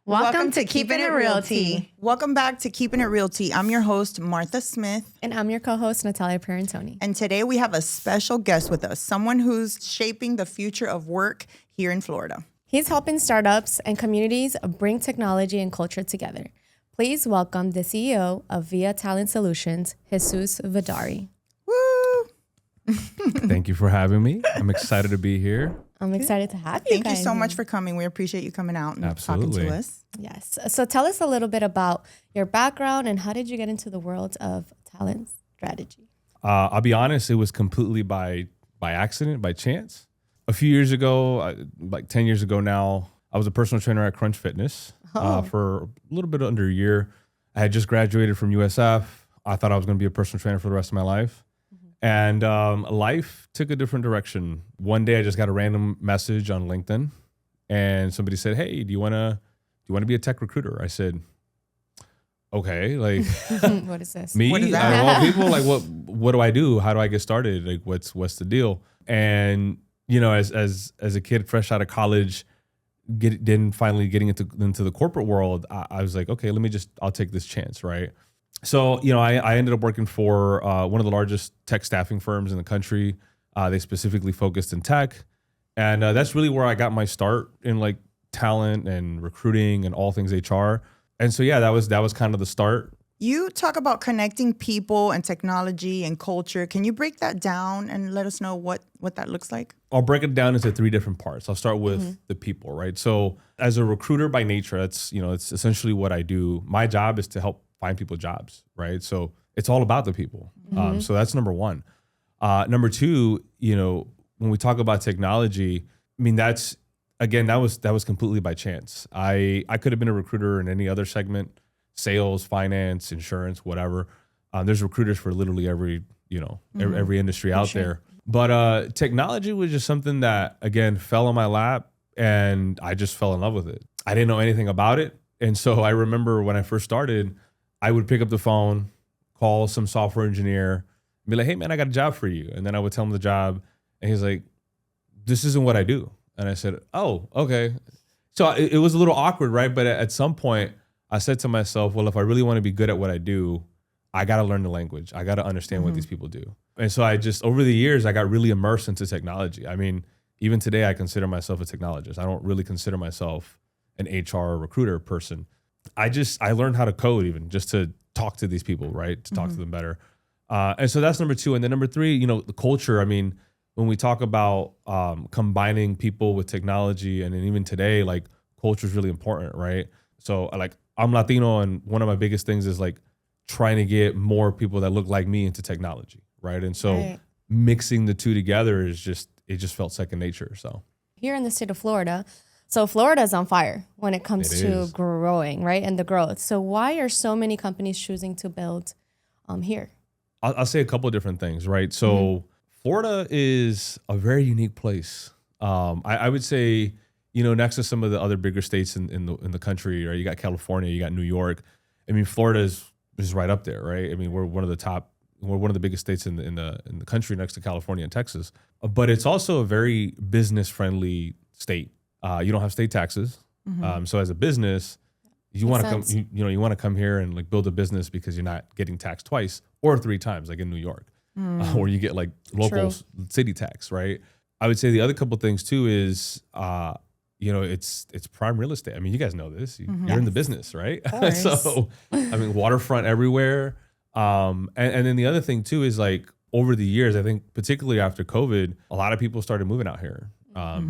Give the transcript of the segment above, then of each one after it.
Welcome to Keeping It Realty. Welcome back to Keeping It Realty. I'm your host, Martha Smith. And I'm your co-host, Natalia Pierantoni. And today we have a special guest with us, someone who's shaping the future of work here in Florida. He's helping startups and communities bring technology and culture together. Please welcome the CEO of Vida Talent Solutions, Jesus Vidaurri. Woo! Thank you for having me. I'm excited to be here. I'm excited to have you Thank you so much for coming. We appreciate you coming out and talking to us. Yes. So tell us a little bit about your background and how did you get into the world of talent strategy? I'll be honest, it was completely by accident, by chance. A few years ago, like 10 years ago now, I was a personal trainer at Crunch Fitness for a little bit under a year. I had just graduated from USF. I thought I was going to be a personal trainer for the rest of my life. And life took a different direction. One day I just got a random message on LinkedIn and somebody said, "Hey, do you want to be a tech recruiter?" I said, "Okay, like what is this? Me? What is that? Of all people, like what do I do? How do I get started? Like what's the deal?" And you know, as a kid fresh out of college, finally getting into the corporate world, I was like, "Okay, I'll take this chance," right? So, you know, I ended up working for one of the largest tech staffing firms in the country. They specifically focused in tech. And that's really where I got my start in like talent and recruiting and all things HR. And so, yeah, that was kind of the start. You talk about connecting people and technology and culture. Can you break that down and let us know what that looks like? I'll break it down into three different parts. I'll start with the people, right? So as a recruiter by nature, it's essentially what I do. My job is to help find people jobs, right? So it's all about the people. So that's number one. Number two, you know, when we talk about technology, I mean, that was completely by chance. I could have been a recruiter in any other segment, sales, finance, insurance, whatever. There's recruiters for literally every industry out there. But technology was just something that, again, fell on my lap and I just fell in love with it. I didn't know anything about it. And so I remember when I first started, I would pick up the phone, call some software engineer, and be like, "Hey man, I got a job for you." And then I would tell him the job and he's like, "This isn't what I do." And I said, "Oh, okay." So it was a little awkward, right? But at some point I said to myself, well, if I really want to be good at what I do, I got to learn the language. I got to understand what these people do. And so over the years, I got really immersed into technology. I mean, even today I consider myself a technologist. I don't really consider myself an HR recruiter person. I learned how to code even just to talk to these people, right? To talk to them better. And so that's number two. And then number three, you know, the culture. I mean, when we talk about combining people with technology and then even today, like culture is really important, right? So like I'm Latino and one of my biggest things is like trying to get more people that look like me into technology, right? And so mixing the two together it just felt second nature, so. Here in the state of Florida, so Florida is on fire when it comes to growing, right? And the growth. So why are so many companies choosing to build here? I'll say a couple of different things, right? So Florida is a very unique place. I would say, you know, next to some of the other bigger states in the country, right? You got California, you got New York. I mean, Florida is right up there, right? I mean, we're one of the biggest states in the country next to California and Texas. But it's also a very business friendly state. You don't have state taxes. So as a business, you want to come, you want to come here and like build a business because you're not getting taxed twice or three times, like in New York, or you get like local city tax, right? I would say the other couple things too is, it's prime real estate. I mean, you guys know this. You're in the business, right? So, I mean, waterfront everywhere. And then the other thing too is like over the years, I think particularly after COVID, a lot of people started moving out here.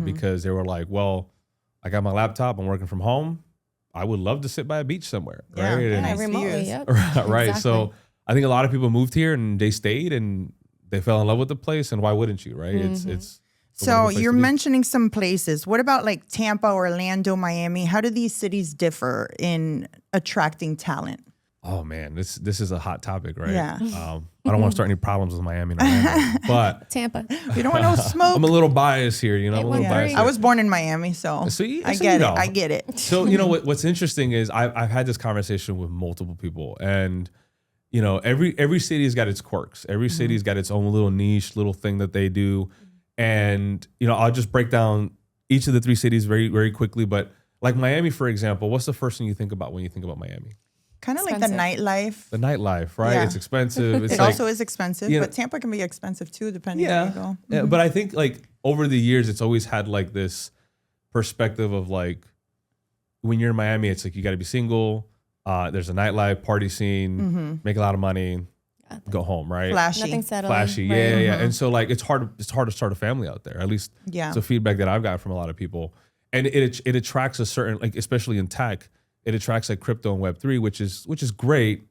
Because they were like, well, I got my laptop, I'm working from home. I would love to sit by a beach somewhere, right? And remotely, right. Exactly. So I think a lot of people moved here and they stayed and they fell in love with the place. And why wouldn't you, right? It's So you're mentioning some places. What about like Tampa, Orlando, Miami? How do these cities differ in attracting talent? Oh man, this is a hot topic, right? Yeah. I don't want to start any problems with Miami and Orlando, but Tampa. We don't want no smoke. I'm a little biased here, you know. I'm a little biased. I was born in Miami, so I get it. I get it. So you know what's interesting is I've had this conversation with multiple people, and you know every city's got its quirks. Every city's got its own little niche, little thing that they do, and you know I'll just break down each of the three cities very very quickly, but like Miami, for example, what's the first thing you think about when you think about Miami? Kind of like the nightlife. The nightlife, right? Yeah. It's expensive. It's It also is expensive, but Tampa can be expensive too, depending where you go. Yeah, but I think like over the years, it's always had like this perspective of like when you're in Miami, it's like you got to be single. There's a nightlife, party scene, make a lot of money, go home, right? Flashy. Nothing settling. Flashy, right? yeah. And so like it's hard to start a family out there. At least it's a feedback that I've got from a lot of people. And it attracts a certain, like especially in tech, it attracts like crypto and Web3, which is great,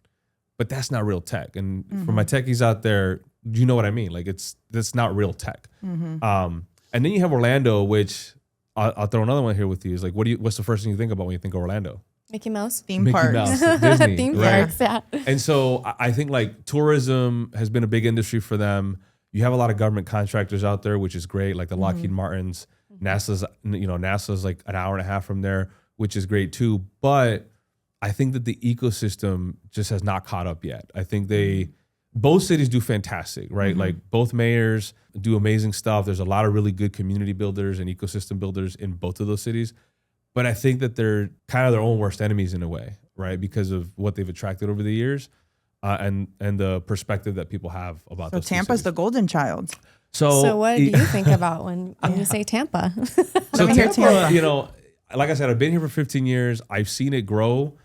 but that's not real tech. And for my techies out there, you know what I mean? Like that's not real tech. And then you have Orlando, which I'll throw another one here with you. Is like, what's the first thing you think about when you think of Orlando? Mickey Mouse. Theme parks. Mouse, Disney, Theme right? parks, yeah. And so I think like tourism has been a big industry for them. You have a lot of government contractors out there, which is great, like the Lockheed Martins. NASA's like an hour and a half from there, which is great too. But I think that the ecosystem just has not caught up yet. I think both cities do fantastic, right? Like both mayors do amazing stuff. There's a lot of really good community builders and ecosystem builders in both of those cities. But I think that they're kind of their own worst enemies in a way, right? Because of what they've attracted over the years and the perspective that people have about those two Tampa's cities. the golden child. So what do you think about when you say Tampa? So me hear Tampa, Tampa. Like I said, I've been here for 15 years. I've seen it grow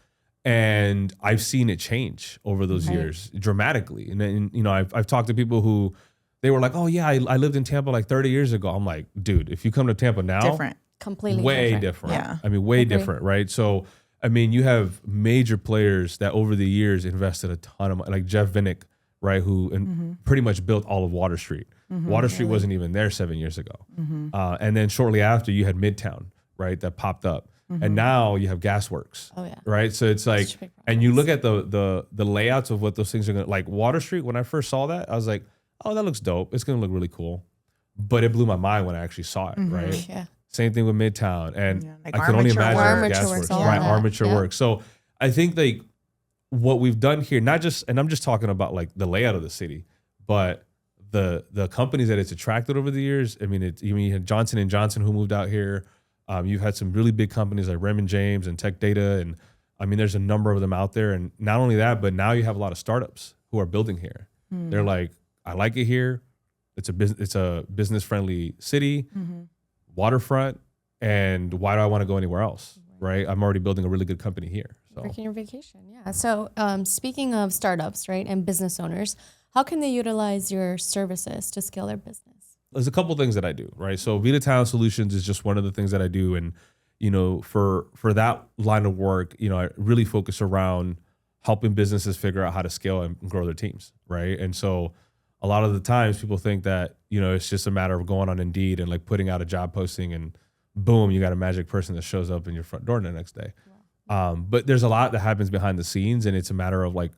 and I've seen it change over those years dramatically. And then, I've talked to people who they were like, oh yeah, I lived in Tampa like 30 years ago. I'm like, dude, if you come to Tampa now, Different. Completely way different. Yeah. I mean, way different, right? So, I mean, you have major players that over the years invested a ton of money, like Jeff Vinnick, right, who pretty much built all of Water Street. Water Street wasn't even there 7 years ago. And then shortly after, you had Midtown, right, that popped up. And now you have Gasworks, right? So it's like, and you look at the layouts of what those things are going to, like Water Street, when I first saw that, I was like, oh, that looks dope. It's going to look really cool. But it blew my mind when I actually saw it, right? Yeah. Same thing with Midtown. And like I can only imagine Armature Gasworks, works, all right? that. Armature Yeah. works. So I think like what we've done here, and I'm just talking about like the layout of the city, but the companies that it's attracted over the years. I mean, you had Johnson & Johnson who moved out here. You've had some really big companies like Raymond James and Tech Data. And I mean, there's a number of them out there. And not only that, but now you have a lot of startups who are building here. They're like, I like it here. It's a business friendly city, waterfront. And why do I want to go anywhere else? Right? I'm already building a really good company here. So Working your vacation, yeah. So speaking of startups, right, and business owners, how can they utilize your services to scale their business? there's a couple things that I do, right? So Vida Talent Solutions is just one of the things that I do. And, for that line of work, I really focus around helping businesses figure out how to scale and grow their teams, right? And so a lot of the times people think that, it's just a matter of going on Indeed and like putting out a job posting and boom, you got a magic person that shows up in your front door the next day. But there's a lot that happens behind the scenes, and it's a matter of like,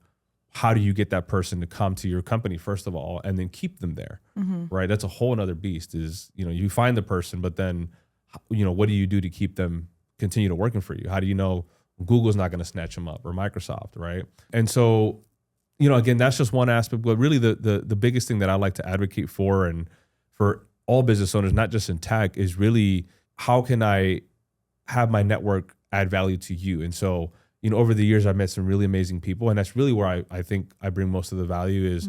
how do you get that person to come to your company, first of all, and then keep them there, right? That's a whole another beast is, you find the person, but then, what do you do to keep them continue to working for you? How do you know Google's not going to snatch them up or Microsoft, right? And so, again, that's just one aspect, but really the biggest thing that I like to advocate for, and for all business owners, not just in tech, is really how can I have my network add value to you? And so, over the years, I've met some really amazing people, and that's really where I think I bring most of the value is,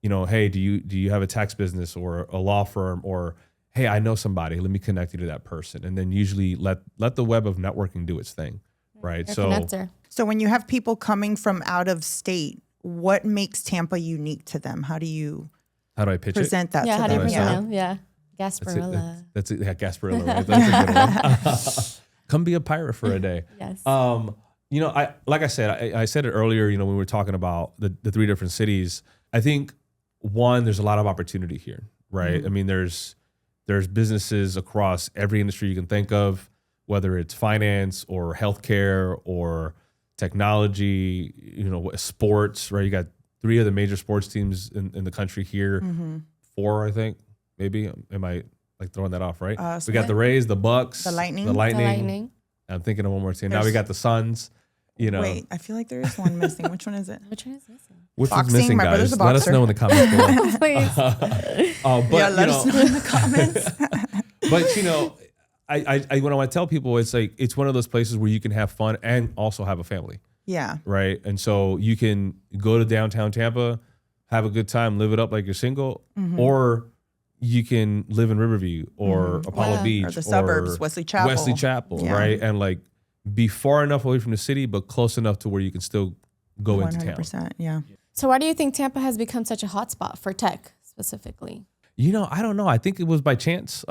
hey, do you have a tax business or a law firm, or hey, I know somebody, let me connect you to that person. And then usually let the web of networking do its thing, right? Your connector. So when you have people coming from out of state, what makes Tampa unique to them? How do I pitch present that Yeah, to how do you them? present it? Yeah. That's Gasparilla. That's it. Yeah, Gasparilla, right? That's a good one. Come be a pirate for a day. Yes. Like I said, I said it earlier, when we were talking about the three different cities. I think one, there's a lot of opportunity here, right? I mean, there's businesses across every industry you can think of, whether it's finance or healthcare or technology, sports, right? You got 3 of the major sports teams in the country here, 4, I think, maybe. Am I like throwing that off, right? We got the Rays, the Bucks, The Lightning. The Lightning. I'm thinking of one more team. Now we got the Suns. Wait, I feel like there is one missing. Which one is it? Which one is missing? Which Boxing, one's missing, my brother's guys? a Let us boxer. know in the comments below. Please. But Let us know in the comments. but when I tell people, it's like, it's one of those places where you can have fun and also have a family. Yeah. Right. And so you can go to downtown Tampa, have a good time, live it up like you're single, or you can live in Riverview or Apollo Beach or the suburbs, Wesley Chapel. Yeah. Right. And like be far enough away from the city, but close enough to where you can still go into town. 100%. Yeah. So why do you think Tampa has become such a hotspot for tech specifically? I don't know. I think it was by chance.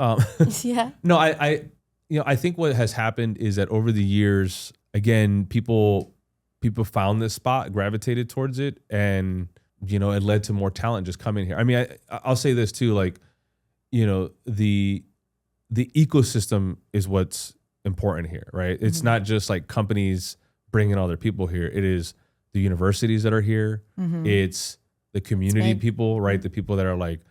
Yeah. No, I think what has happened is that over the years, again, people found this spot, gravitated towards it, and it led to more talent just coming here. I mean, I'll say this too, like, the ecosystem is what's important here, right? It's not just like companies bringing all their people here. It is the universities that are here. It's the community people, right? The people that are like,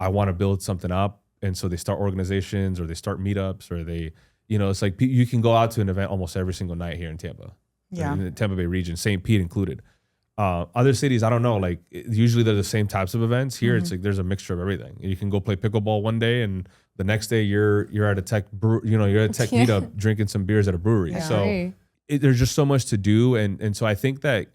I want to build something up. And so they start organizations or they start meetups or they, it's like you can go out to an event almost every single night here in Tampa. Yeah. In the Tampa Bay region, St. Pete included. Other cities, I don't know, like usually they're the same types of events. Here it's like there's a mixture of everything. You can go play pickleball one day and the next day you're at a tech you're at a tech meetup drinking some beers at a brewery. Yeah. So there's just so much to do. And so I think that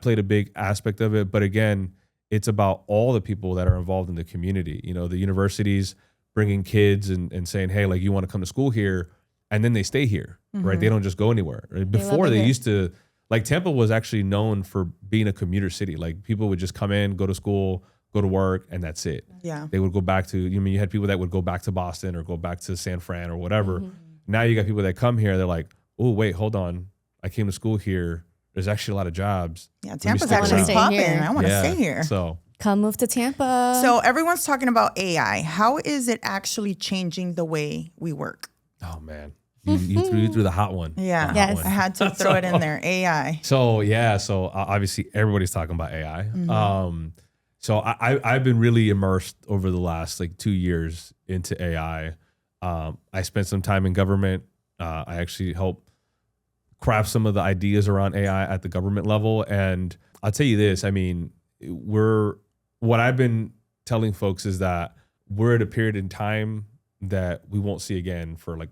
played a big aspect of it. But again, it's about all the people that are involved in the community, the universities bringing kids and saying, hey, like you want to come to school here, and then they stay here, right? They don't just go anywhere. Right? Before they used to, like Tampa was actually known for being a commuter city. Like people would just come in, go to school, go to work, and that's it. Yeah. They would go back to, you had people that would go back to Boston or go back to San Fran or whatever. Now you got people that come here, they're like, oh, wait, hold on. I came to school here. There's actually a lot of jobs. Yeah, Tampa's actually popping. I want to stay here. So come move to Tampa. So everyone's talking about AI. How is it actually changing the way we work? Oh man, you threw the hot one. Yeah, yes. I had to throw it in there. AI. So obviously everybody's talking about AI. So I've been really immersed over the last like 2 years into AI. I spent some time in government. I actually helped craft some of the ideas around AI at the government level. And I'll tell you this, I mean, what I've been telling folks is that we're at a period in time that we won't see again for like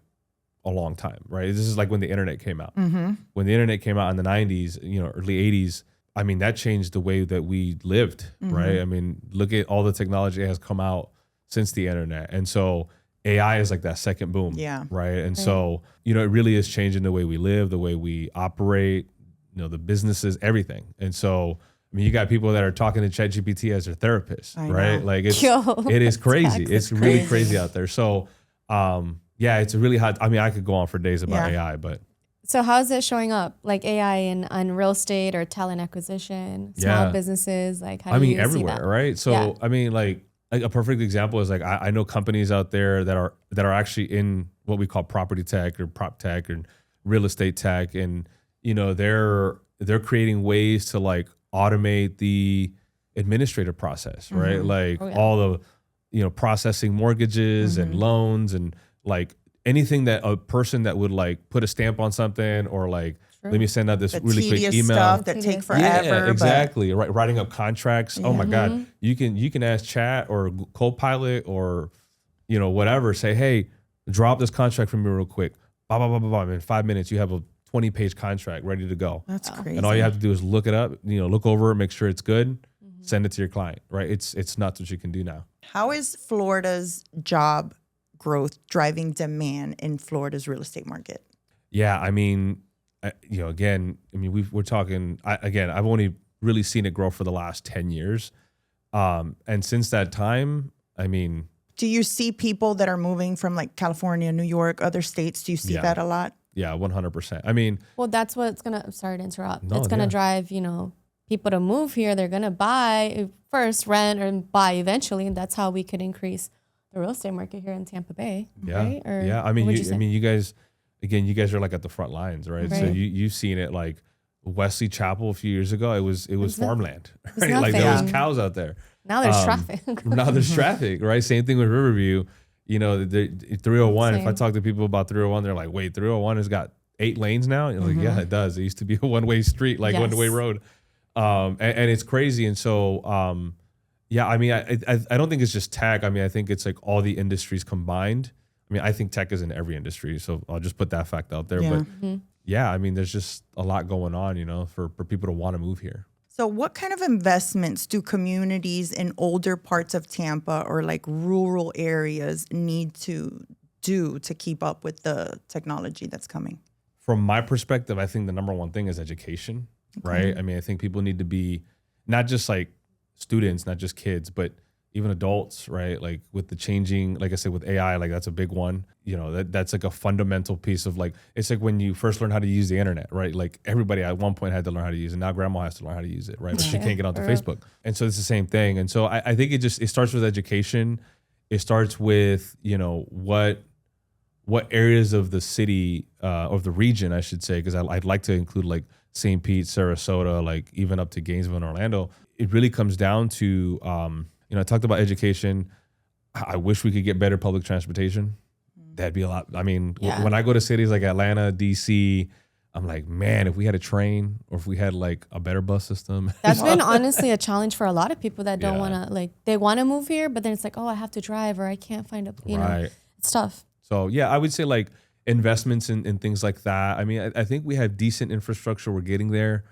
a long time, right? This is like when the internet came out. When the internet came out in the 90s, early 80s, I mean, that changed the way that we lived, right? I mean, look at all the technology that has come out since the internet. And so AI is like that second boom, right? And so, it really is changing the way we live, the way we operate, the businesses, everything. And so, I mean, you got people that are talking to ChatGPT as their therapist, right? Like it is crazy. It's really crazy out there. So, it's a really hot. I mean, I could go on for days about AI, but. So how is it showing up, like AI on real estate or talent acquisition, small businesses? Like, how do you everywhere, see that? right? So, I mean, like a perfect example is like I know companies out there that are actually in what we call property tech or prop tech and real estate tech, and they're creating ways to like automate the administrative process, right? Like all the processing mortgages and loans and like anything that a person that would like put a stamp on something or like let me send out this really quick email stuff that take forever. Yeah, exactly. Right, writing up contracts. Oh my God, you can ask Chat or Copilot or whatever. Say, hey, drop this contract for me real quick. Blah blah blah blah blah. In 5 minutes, you have a 20-page contract ready to go. That's crazy. And all you have to do is look it up. Look over it, make sure it's good, send it to your client. Right? It's nuts what you can do now. How is Florida's job growth driving demand in Florida's real estate market? Yeah, I mean. Again, I mean, we're talking, I've only really seen it grow for the last 10 years. And since that time, I mean. Do you see people that are moving from like California, New York, other states? Do you see that a lot? Yeah, 100%. I mean. Well, that's what's sorry to interrupt. It's going to drive, people to move here. They're going to buy first, rent, and buy eventually. And that's how we could increase the real estate market here in Tampa Bay. Yeah. Right? Or I mean, you guys. Again, you guys are like at the front lines, right? So you've seen it like Wesley Chapel a few years ago. It was farmland, right? Like there was cows out there. Now there's traffic. Now there's traffic, right? Same thing with Riverview. The 301. If I talk to people about 301, they're like, "Wait, 301 has got 8 lanes now?" And you're like, "Yeah, it does. It used to be a one-way street, like one-way road." And it's crazy. And so, I mean, I don't think it's just tech. I mean, I think it's like all the industries combined. I I mean, I think tech is in every industry, so I'll just put that fact out there. Yeah. But yeah, I mean, there's just a lot going on, you know, for people to want to move here. So what kind of investments do communities in older parts of Tampa or like rural areas need to do to keep up with the technology that's coming? From my perspective, I think the number one thing is education, right? I mean, I think people need to be not just like students, not just kids, but even adults, right? Like with the changing, like I said, with AI, like that's a big one. You know, that's like a fundamental piece of like, it's like when you first learn how to use the internet, right? Like everybody at one point had to learn how to use it. Now grandma has to learn how to use it, right? But she can't get onto Facebook. And so it's the same thing. And so I think it starts with education. It starts with, you know, what areas of the city, of the region, I should say, because I'd like to include like St. Pete, Sarasota, like even up to Gainesville and Orlando. It really comes down to, you know, I talked about education. I wish we could get better public transportation. That'd be a lot. I mean, when I go to cities like Atlanta, DC, I'm like, man, if we had a train or if we had like a better bus system. That's been honestly a challenge for a lot of people that don't want to, like, they want to move here, but then it's like, oh, I have to drive or I can't find a, you know, it's tough. So yeah, I would say like investments in things like that. I mean, I think we have decent infrastructure. We're getting there.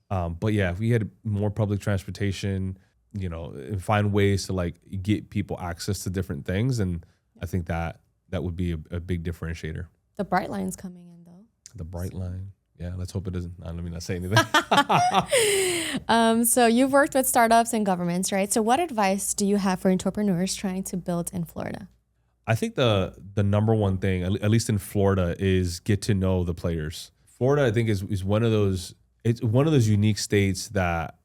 But yeah, if we had more public transportation, you know, and find ways to like get people access to different things. And I think that would be a big differentiator. The Bright Line's coming in though. The Bright Line. Yeah, let's hope it doesn't. Let me not say anything. So you've worked with startups and governments, right? So what advice do you have for entrepreneurs trying to build in Florida? I think the number one thing, at least in Florida, is get to know the players. Florida, I think, is one of those. It's one of those unique states that,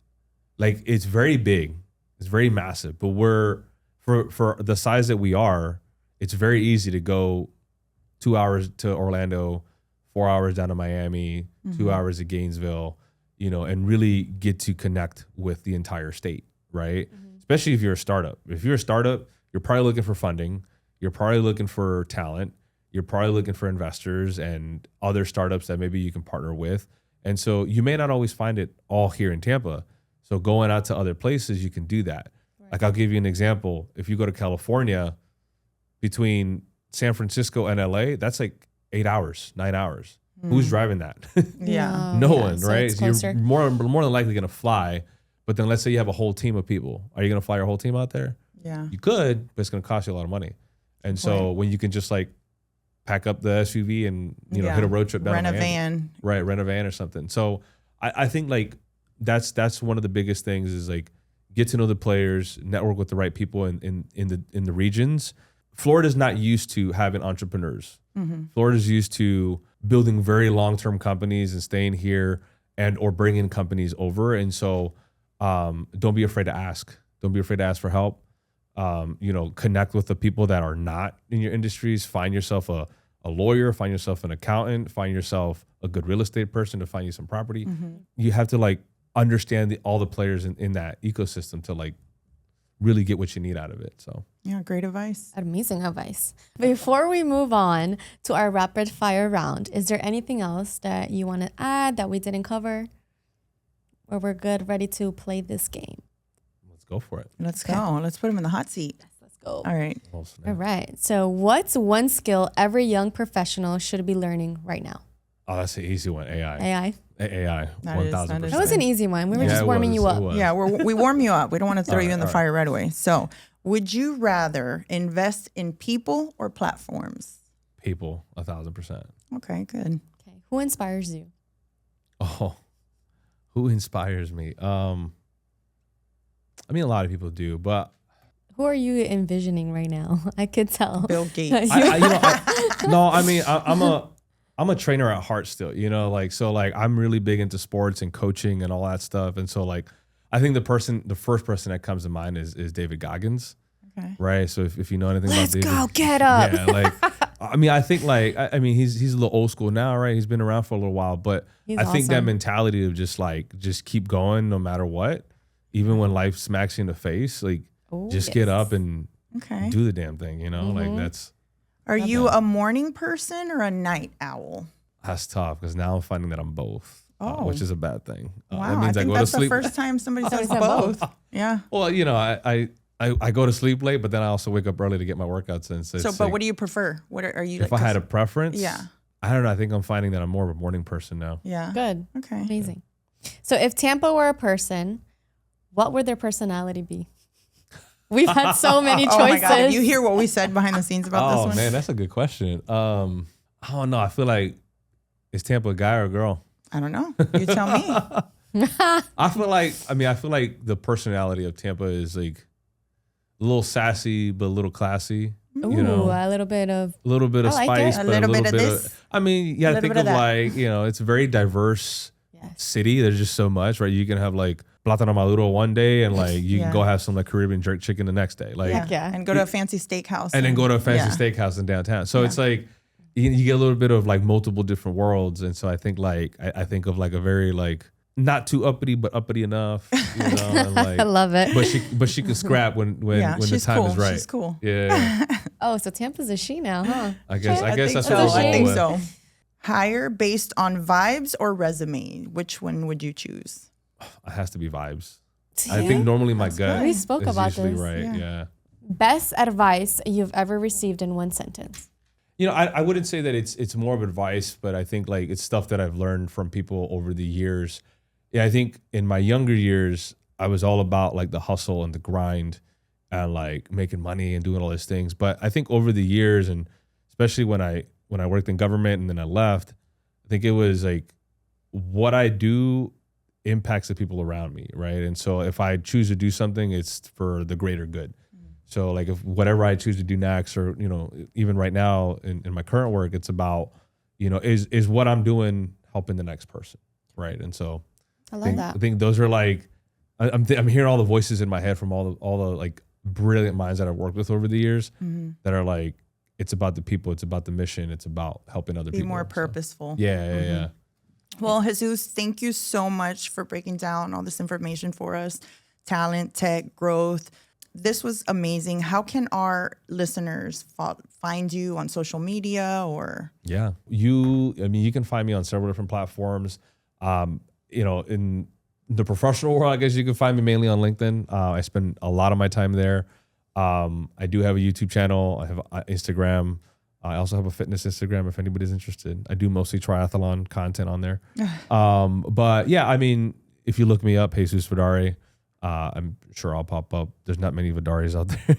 like, it's very big, it's very massive, but for the size that we are, it's very easy to go 2 hours to Orlando, 4 hours down to Miami, 2 hours to Gainesville, you know, and really get to connect with the entire state, right? Especially if you're a startup. If you're a startup, you're probably looking for funding. You're probably looking for talent. You're probably looking for investors and other startups that maybe you can partner with. And so you may not always find it all here in Tampa. So going out to other places, you can do that. Right. Like I'll give you an example. If you go to California, between San Francisco and LA, that's like 8 hours, 9 hours. Who's driving that? No one, so right? So you're more than likely going to fly. But then let's say you have a whole team of people. Are you going to fly your whole team out there? Yeah. You could, but it's going to cost you a lot of money. And so when you can just like pack up the SUV and, you know, hit a road trip down rent to Miami, a van. Right, rent a van or something. So I think like that's one of the biggest things is like get to know the players, network with the right people in the regions. Florida's not used to having entrepreneurs. Florida's used to building very long-term companies and staying here and or bringing companies over. And so don't be afraid to ask. Don't be afraid to ask for help. You know, connect with the people that are not in your industries. Find yourself a lawyer, find yourself an accountant, find yourself a good real estate person to find you some property. You have to like understand all the players in that ecosystem to like really get what you need out of it. So yeah, great advice. Amazing advice. Before we move on to our rapid fire round, is there anything else that you want to add that we didn't cover? Or we're good, ready to play this game? Let's go for it. Let's go. Let's put him in the hot seat. Let's go. All right. All right. So what's one skill every young professional should be learning right now? Oh, that's an easy one. AI. AI. 1,000%. That was an easy one. We were just warming you up. Yeah, we warm you up. We don't want to throw you in the fire right away. So would you rather invest in people or platforms? People, 1,000%. Okay, good. Okay. Who inspires you? Oh, who inspires me? I mean, a lot of people do, but who are you envisioning right now? I could tell. Bill Gates. I'm a trainer at heart still, you know, like, so like I'm really big into sports and coaching and all that stuff. And so like, I think the first person that comes to mind is David Goggins. Okay. Right. So if you know anything about David. Let's go, get up. Yeah. Like, I mean, I think like, I mean, he's a little old school now, right? He's been around for a little while, but I think that mentality of just keep going no matter what, even when life smacks you in the face, like get up and do the damn thing, you know, like that's. Are you a morning person or a night owl? That's tough because now I'm finding that I'm both, which is a bad thing. Wow, that means I think go that's to sleep. the first time somebody says both. Yeah. Well, you know, I I go to sleep late, but then I also wake up early to get my workouts in. So, but what do you prefer? What are you? If I had a preference, yeah. I don't know. I think I'm finding that I'm more of a morning person now. Yeah. Good. Okay. Amazing. So if Tampa were a person, what would their personality be? We've had so many choices. Oh my God. Did you hear what we said behind the sines about this one? Oh man, that's a good question. I don't know. I feel like, is Tampa a guy or a girl? I don't know. You tell me. I feel like the personality of Tampa is like a little sassy, but a little classy. Ooh, you know, a little bit of spice, a but little bit of this. I mean, you gotta think of like, it's a very diverse city. There's just so much, right? You can have like plátano maduro one day and like you can go have some like Caribbean jerk chicken the next day. Like and go to a fancy steakhouse. And then go to a fancy steakhouse in downtown. So it's like you get a little bit of like multiple different worlds. And so I think like I think of like a very like not too uppity, but uppity enough. You know, and like, I love it. But she can scrap when the time is right. She's cool. Yeah. Oh, so Tampa's a she now, huh? I guess that's so. what I think so. Hire based on vibes or resume? Which one would you choose? It has to be vibes. Yeah. I think normally my gut we spoke is about usually this. Right. Yeah. Best advice you've ever received in one sentence. I wouldn't say that it's more of advice, but I think like it's stuff that I've learned from people over the years. Yeah, I think in my younger years, I was all about like the hustle and the grind and like making money and doing all these things. But I think over the years, and especially when I worked in government and then I left, I think it was like what I do impacts the people around me, right? And so if I choose to do something, it's for the greater good. So like if whatever I choose to do next, or even right now in my current work, it's about is what I'm doing helping the next person, right? And so I love that. I think those are like I'm hearing all the voices in my head from all the like brilliant minds that I've worked with over the years that are like, it's about the people, it's about the mission, it's about helping other people. Be more purposeful. So, yeah. Well, Jesus, thank you so much for breaking down all this information for us. Talent, tech, growth. This was amazing. How can our listeners find you on social media or? Yeah, you can find me on several different platforms. In the professional world, I guess you can find me mainly on LinkedIn. I spend a lot of my time there. I do have a YouTube channel. I have Instagram. I also have a fitness Instagram if anybody's interested. I do mostly triathlon content on there. But yeah, I mean, if you look me up, Jesus Vidaurri, I'm sure I'll pop up. There's not many Vidaurris out there.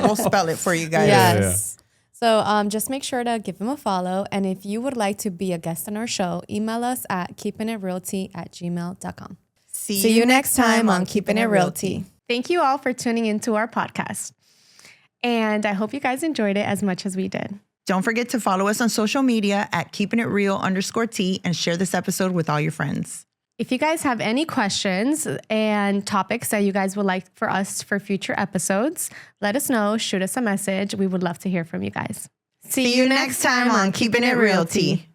We'll spell it for you guys. Yes. So just make sure to give him a follow. And if you would like to be a guest on our show, email us at keepingitrealty@gmail.com. See you next time on Keeping It Realty. Thank you all for tuning into our podcast. And I hope you guys enjoyed it as much as we did. Don't forget to follow us on social media at keepingitreal_T and share this episode with all your friends. If you guys have any questions and topics that you guys would like for us for future episodes, let us know. Shoot us a message. We would love to hear from you guys. See you next time on Keeping It Realty.